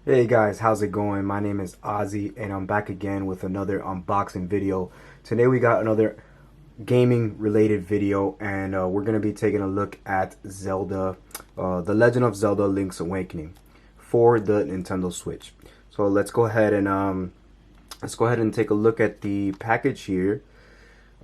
Hey guys, how's it going? My name is Ozzy and I'm back again with another unboxing video. Today we got another gaming related video and we're going to be taking a look at Zelda, The Legend of Zelda Link's Awakening for the Nintendo Switch. So let's go ahead and take a look at the package here.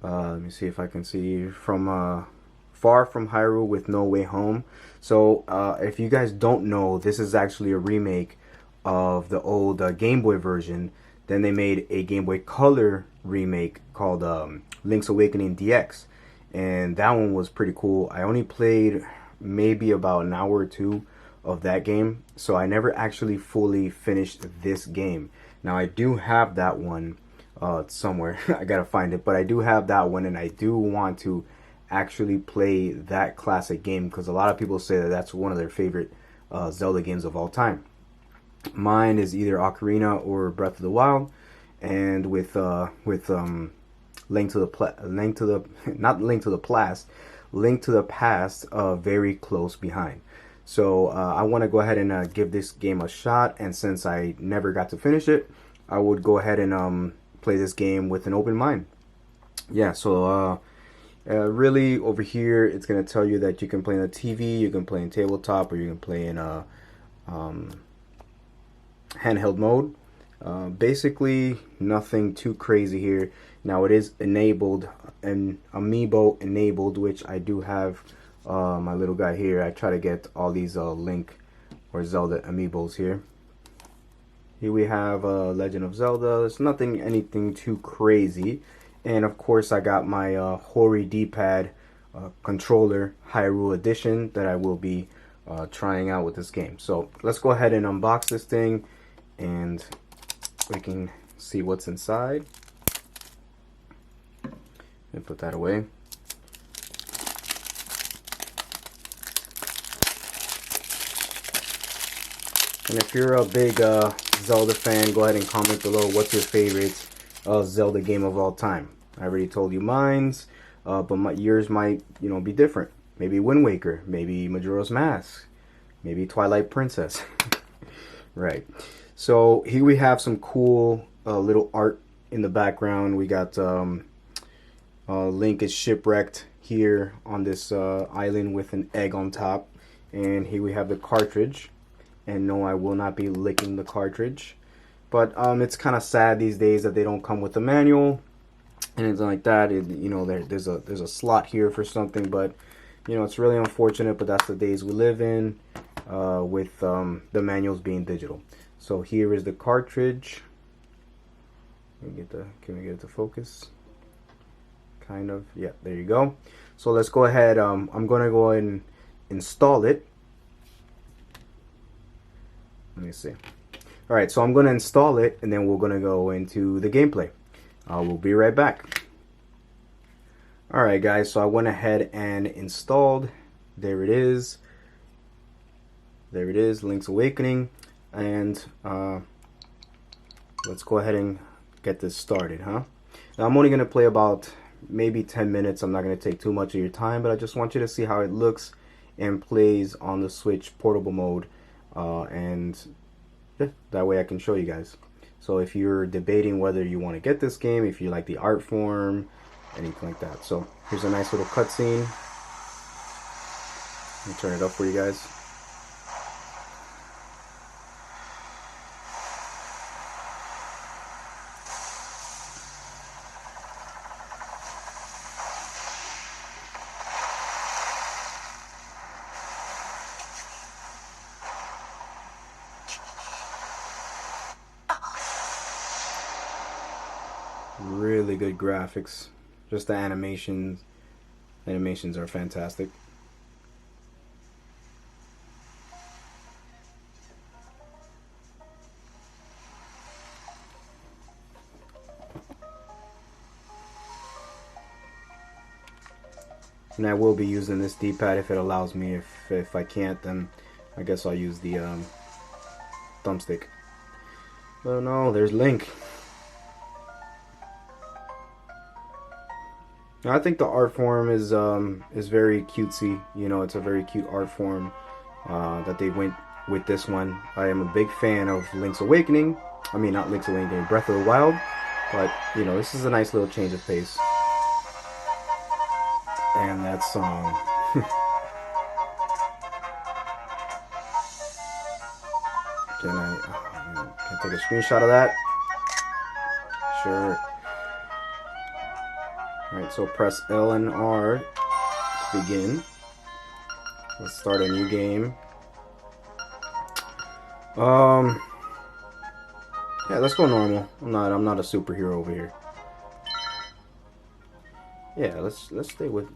Let me see if I can see from Far From Hyrule with No Way Home. So if you guys don't know, this is actually a remake of the old Game Boy version. Then they made a Game Boy Color remake called Link's Awakening DX, and that one was pretty cool. I only played maybe about an hour or two of that game, so I never actually fully finished this game. Now I do have that one somewhere. I gotta find it, but I do have that one, and I do want to actually play that classic game because a lot of people say that that's one of their favorite Zelda games of all time. Mine is either Ocarina or Breath of the Wild, and with Link to the not Link to the Past, Link to the Past, very close behind. So I want to go ahead and give this game a shot, and since I never got to finish it, I would go ahead and play this game with an open mind. Yeah, so really over here it's gonna tell you that you can play on the TV, you can play in tabletop, or you can play in um, handheld mode. Basically nothing too crazy here. Now it is enabled and amiibo enabled, which I do have. My little guy here, I try to get all these Link or Zelda amiibos here. Here we have Legend of Zelda. There's nothing anything too crazy, and of course I got my Hori D-pad controller Hyrule edition that I will be trying out with this game. So let's go ahead and unbox this thing and we can see what's inside. And put that away. And if you're a big Zelda fan, go ahead and comment below what's your favorite Zelda game of all time. I already told you mine's, but yours might, be different. Maybe Wind Waker, maybe Majora's Mask, maybe Twilight Princess. Right. So here we have some cool little art in the background. We got Link is shipwrecked here on this island with an egg on top. And here we have the cartridge. And no, I will not be licking the cartridge. But it's kind of sad these days that they don't come with a manual and anything like that. There's a slot here for something, but it's really unfortunate. But that's the days we live in with the manuals being digital. So here is the cartridge. Can we get it to focus? Kind of. Yeah, there you go. So let's go ahead. I'm gonna go ahead and install it. Let me see. All right, so I'm going to install it, and then we're going to go into the gameplay. We'll be right back. All right, guys, so I went ahead and installed. There it is. There it is, Link's Awakening. And let's go ahead and get this started, huh? Now, I'm only going to play about maybe 10 minutes. I'm not going to take too much of your time, but I just want you to see how it looks and plays on the Switch portable mode. And yeah, that way I can show you guys. So if you're debating whether you want to get this game, if you like the art form, anything like that. So here's a nice little cutscene. Let me turn it up for you guys. Really good graphics. Just the animations are fantastic. And I will be using this D-pad if it allows me. If I can't, then I guess I'll use the thumbstick. Oh no, there's Link. I think the art form is very cutesy. It's a very cute art form that they went with this one. I am a big fan of Link's Awakening. I mean, not Link's Awakening, Breath of the Wild. But, you know, this is a nice little change of pace. And that song. Can I take a screenshot of that? Sure. Alright, so press L and R to begin. Let's start a new game. Yeah, let's go normal. I'm not a superhero over here. Yeah, let's stick with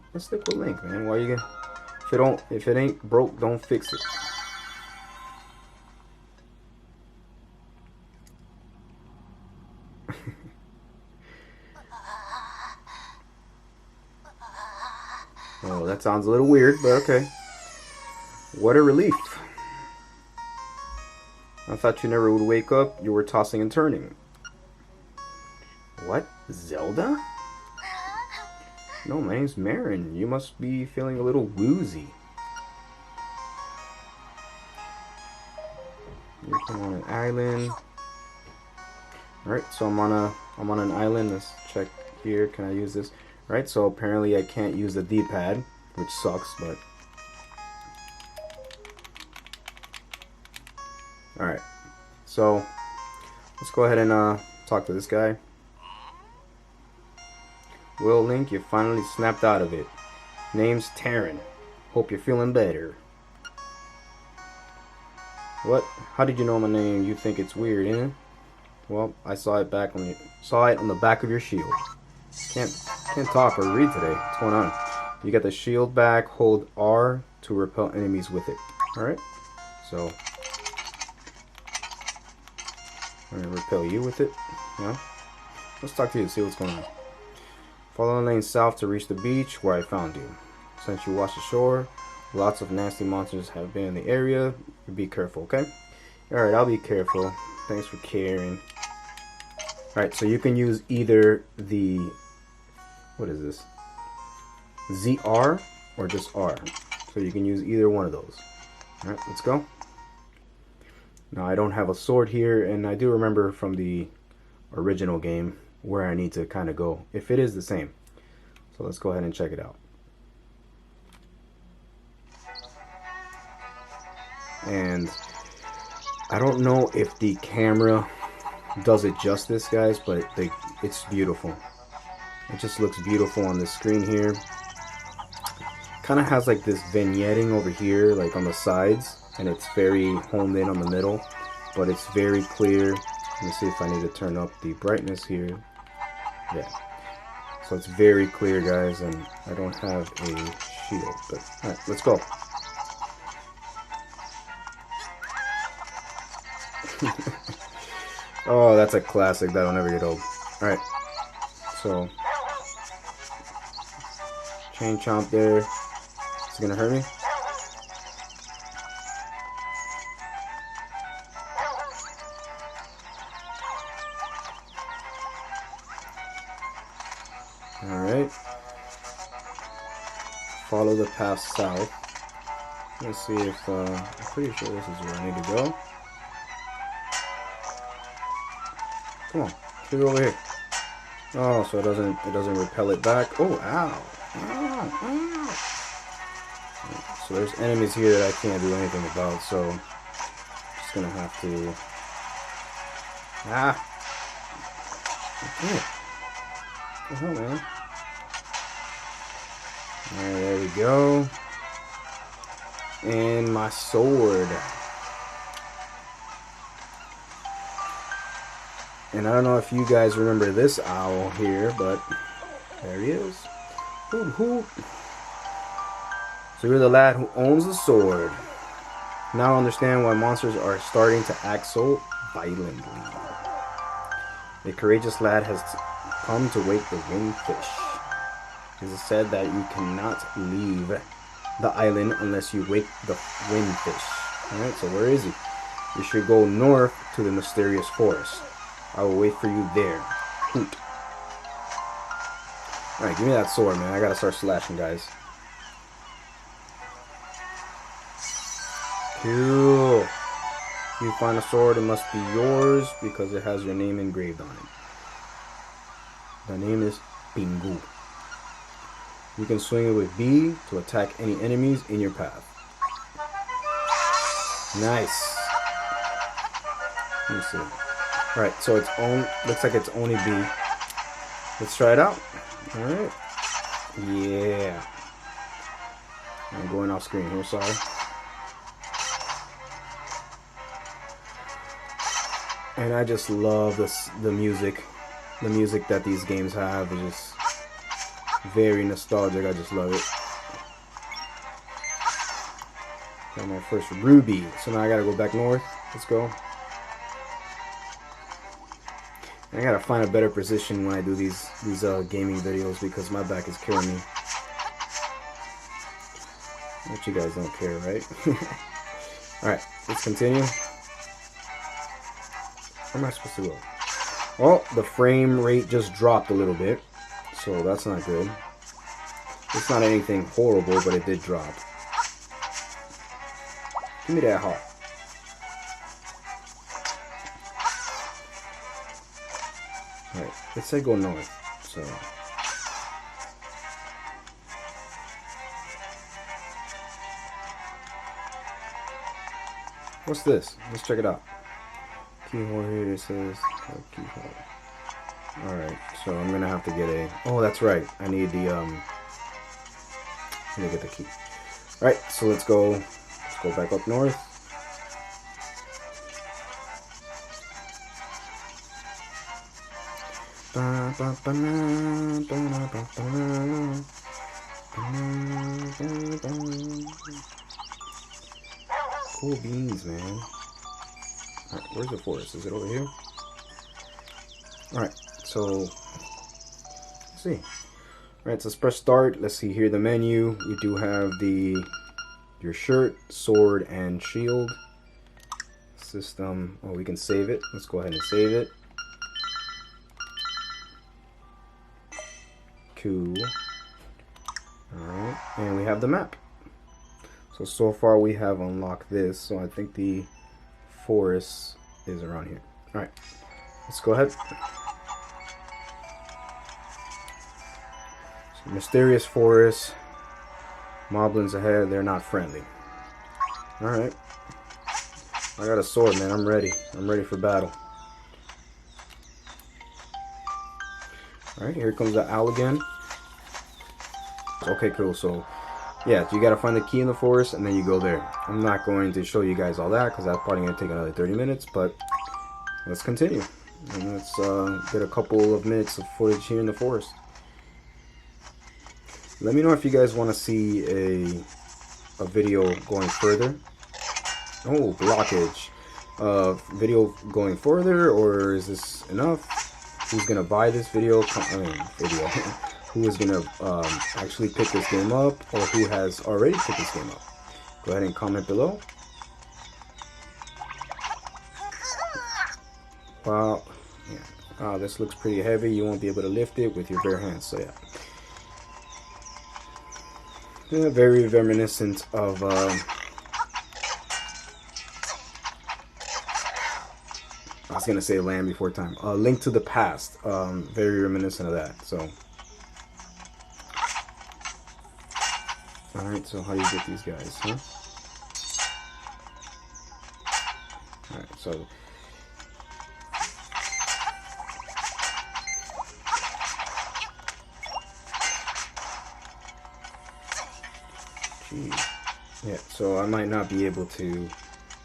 Link, man. Why you gonna if it ain't broke, don't fix it. Oh, that sounds a little weird, but okay. What a relief. I thought you never would wake up. You were tossing and turning. What? Zelda? No, my name's Marin. You must be feeling a little woozy. You're on an island. Alright, so I'm on an island. Let's check here. Can I use this? Right, so apparently I can't use the D-pad, which sucks, but alright. So let's go ahead and talk to this guy. Well, Link, you finally snapped out of it. Name's Taryn. Hope you're feeling better. What? How did you know my name? You think it's weird, eh? Well, I saw it on the back of your shield. Can't talk or read today. What's going on? You got the shield back. Hold R to repel enemies with it. Alright. So I'm gonna repel you with it. Yeah. Let's talk to you and see what's going on. Follow the lane south to reach the beach where I found you. Since you watched the shore, lots of nasty monsters have been in the area. Be careful, okay? Alright, I'll be careful. Thanks for caring. Alright, so you can use either the... what is this? ZR or just R. So you can use either one of those. Alright, let's go. Now I don't have a sword here, and I do remember from the original game where I need to kind of go, if it is the same. So let's go ahead and check it out. And I don't know if the camera does it justice, guys, but it's beautiful. It just looks beautiful on the screen here. Kind of has like this vignetting over here, like on the sides, and it's very honed in on the middle, but it's very clear. Let me see if I need to turn up the brightness here. Yeah. So it's very clear, guys, and I don't have a shield, but alright, let's go. Oh, that's a classic. That'll never get old. Alright. So chain chomp there. Is it gonna hurt me? Alright. Follow the path south. Let's see if I'm pretty sure this is where I need to go. Come on, shoot it over here. Oh, so it doesn't repel it back. Oh, ow. Ow, ow. So there's enemies here that I can't do anything about, so I'm just gonna have to... Ah! Okay. What the hell, man? Alright, there we go. And my sword. And I don't know if you guys remember this owl here, but there he is. Hoot hoot. So you're the lad who owns the sword. Now I understand why monsters are starting to act so violently. A courageous lad has come to wake the winged fish. It is said that you cannot leave the island unless you wake the winged fish. Alright, so where is he? You should go north to the mysterious forest. I will wait for you there. Hoot. Alright, give me that sword, man. I gotta start slashing, guys. Cool. You find a sword, it must be yours because it has your name engraved on it. The name is Pingu. You can swing it with B to attack any enemies in your path. Nice. Let me see. Alright, so it's looks like it's only B. Let's try it out. Alright. Yeah. I'm going off screen here, sorry. And I just love the music. The music that these games have is just very nostalgic. I just love it. Got my first ruby. So now I gotta go back north. Let's go. I gotta find a better position when I do these gaming videos because my back is killing me. But you guys don't care, right? Alright, let's continue. Where am I supposed to go? Well, the frame rate just dropped a little bit, so that's not good. It's not anything horrible, but it did drop. Give me that heart. Alright, let's say go north. So what's this? Let's check it out. Keyhole here, it says keyhole. Alright, so I'm gonna have to get a... Oh, that's right. I need the let me get the key. Alright, so let's go back up north. Cool beans, man. Alright, where's the forest? Is it over here? Alright, so let's see. Alright, so let's press start. Let's see here the menu. We do have your shirt, sword, and shield. System. Oh, we can save it. Let's go ahead and save it. Cool. Alright, and we have the map. So far we have unlocked this, so I think the forest is around here. Alright, let's go ahead. So, mysterious forest. Moblins ahead, they're not friendly. Alright. I got a sword, man. I'm ready. I'm ready for battle. Alright, here comes the owl again. Okay, cool. So, yeah, you gotta find the key in the forest and then you go there. I'm not going to show you guys all that because that's probably gonna take another 30 minutes, but let's continue. And let's get a couple of minutes of footage here in the forest. Let me know if you guys want to see a video going further. Oh, blockage. Video going further, or is this enough? Who's gonna buy this video? Video. Who is gonna actually pick this game up, or who has already picked this game up? Go ahead and comment below. Wow. Yeah. This looks pretty heavy. You won't be able to lift it with your bare hands. So yeah. Yeah, very reminiscent of I was gonna say Land Before Time. Link to the Past. Very reminiscent of that. So, all right. So how do you get these guys, huh? All right. So. Yeah, so I might not be able to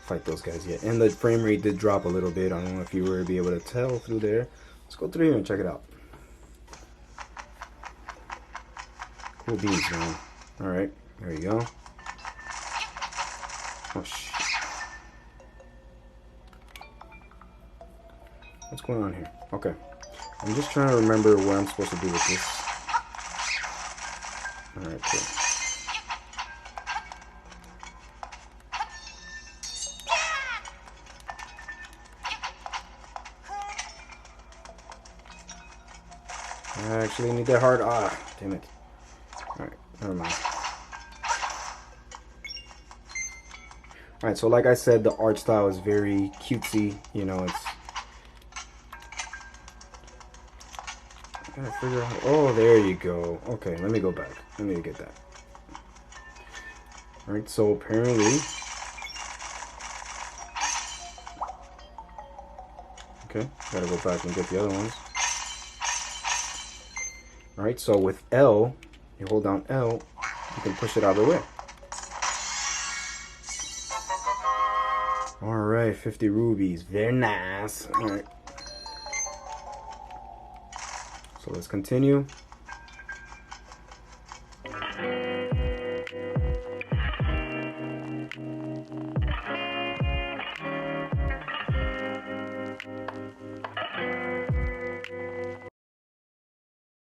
fight those guys yet. And the frame rate did drop a little bit. I don't know if you were able to tell through there. Let's go through here and check it out. Cool beans, man. Alright, there you go. Oh, shit. What's going on here? Okay. I'm just trying to remember what I'm supposed to do with this. Alright, cool. I actually need that hard. Ah, damn it. Alright, never mind. Alright, so like I said, the art style is very cutesy. You know, it's... I gotta figure out... Oh, there you go. Okay, let me go back. Let me get that. Alright, so apparently... Okay, gotta go back and get the other ones. Alright, so with L, you hold down L, you can push it out of the way. Alright, 50 rubies. Very nice. Alright. So let's continue.